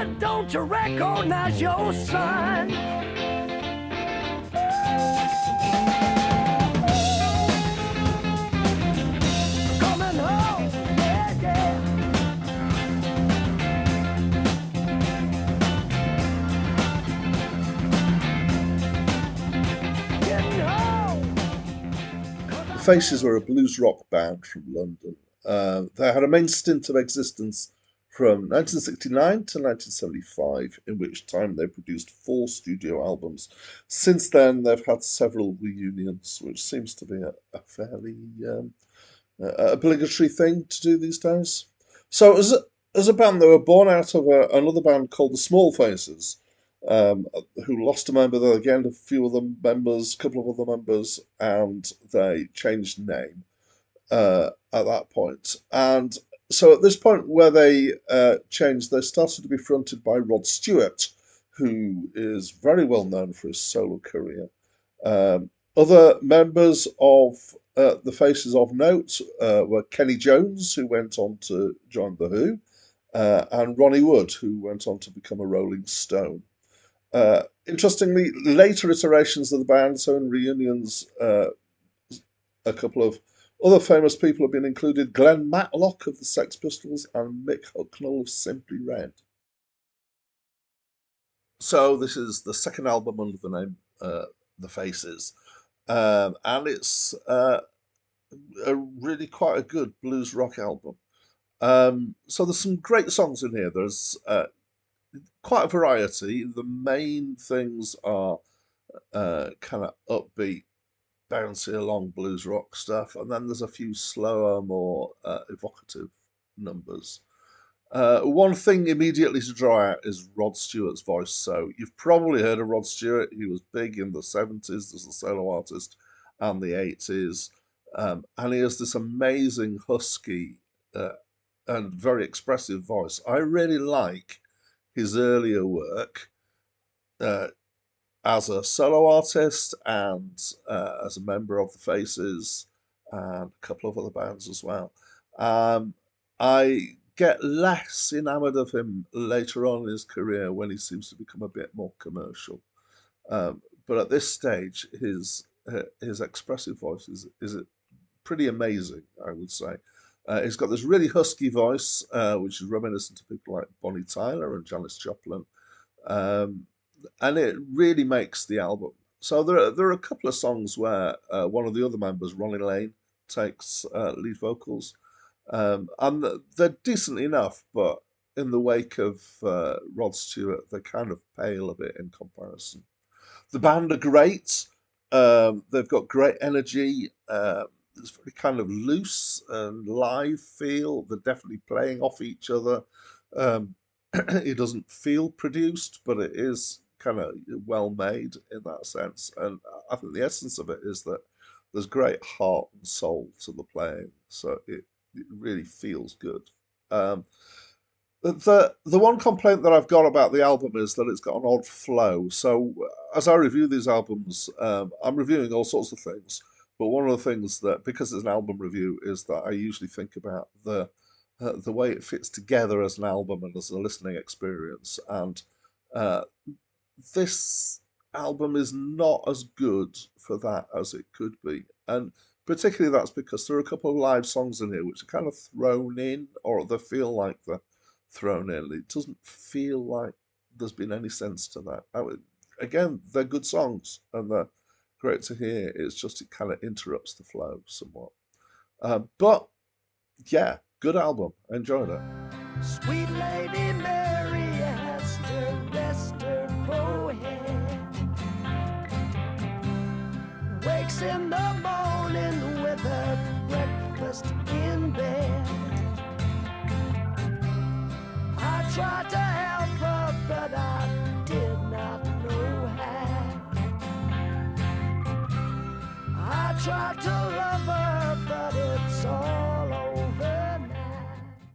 Why don't you recognize your son? Coming home, yeah, yeah. Getting home. The Faces were a blues rock band from London. They had a main stint of existence from 1969 to 1975, in which time they produced 4 studio albums. Since then, they've had several reunions, which seems to be a fairly obligatory thing to do these days. So, as a band, they were born out of another band called the Small Faces, um, who lost a member. They gained a few other members, a couple of other members, and they changed name at that point. And so, at this point where they changed, they started to be fronted by Rod Stewart, who is very well known for his solo career. Other members of the Faces of note were Kenny Jones, who went on to join The Who, and Ronnie Wood, who went on to become a Rolling Stone. Interestingly, later iterations of the band, so in reunions, a couple of other famous people have been included: Glenn Matlock of the Sex Pistols and Mick Hucknall of Simply Red. So this is the second album under the name The Faces, and it's a really quite a good blues rock album. So there's some great songs in here. There's quite a variety. The main things are kind of upbeat, bouncy along blues rock stuff, and then there's a few slower, more evocative numbers. One thing immediately to draw out is Rod Stewart's voice. So you've probably heard of Rod Stewart. He was big in the 70s as a solo artist and the 80s. And he has this amazing husky and very expressive voice. I really like his earlier work as a solo artist and as a member of the Faces and a couple of other bands as well. I get less enamored of him later on in his career when he seems to become a bit more commercial. But at this stage, his expressive voice is pretty amazing, I would say. He's got this really husky voice, which is reminiscent of people like Bonnie Tyler and Janis Joplin, and it really makes the album. So there are a couple of songs where one of the other members, Ronnie Lane, takes lead vocals, and they're decent enough, but in the wake of Rod Stewart, they kind of pale a bit in comparison. The band are great. They've got great energy. It's very kind of loose and live feel. They're definitely playing off each other. It doesn't feel produced, but it is kind of well made in that sense. And I think the essence of it is that there's great heart and soul to the playing, so it really feels good. The one complaint that I've got about the album is that it's got an odd flow. So as I review these albums, I'm reviewing all sorts of things. But one of the things that, because it's an album review, is that I usually think about the way it fits together as an album and as a listening experience. And this album is not as good for that as it could be. And particularly that's because there are a couple of live songs in here which are kind of thrown in, or they feel like they're thrown in. It doesn't feel like there's been any sense to that. Again, they're good songs and they're great to hear. It's just it kind of interrupts the flow somewhat. But yeah, good album. I enjoyed it. Sweet Lady Mary has to rest her forehead. Wakes in the morning with her breakfast in bed. I tried to